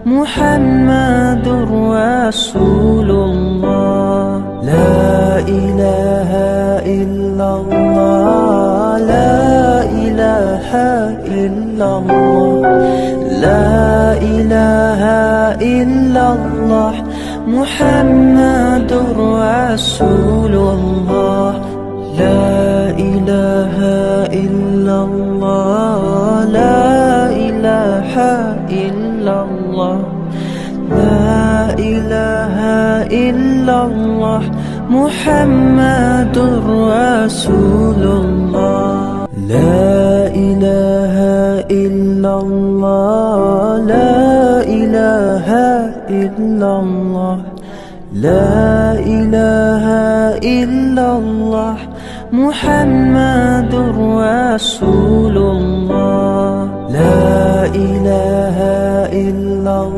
محمد رسول الله. لا إله إلا الله، لا إله إلا الله، لا إله إلا الله، محمد رسول الله. لا إله إلا الله، لا إله إلا الله، لا إله إلا الله، محمد رسول الله. لا إله إلا الله، لا إله إلا الله، لا إله إلا الله، محمد رسول الله. لا إله إلا الله.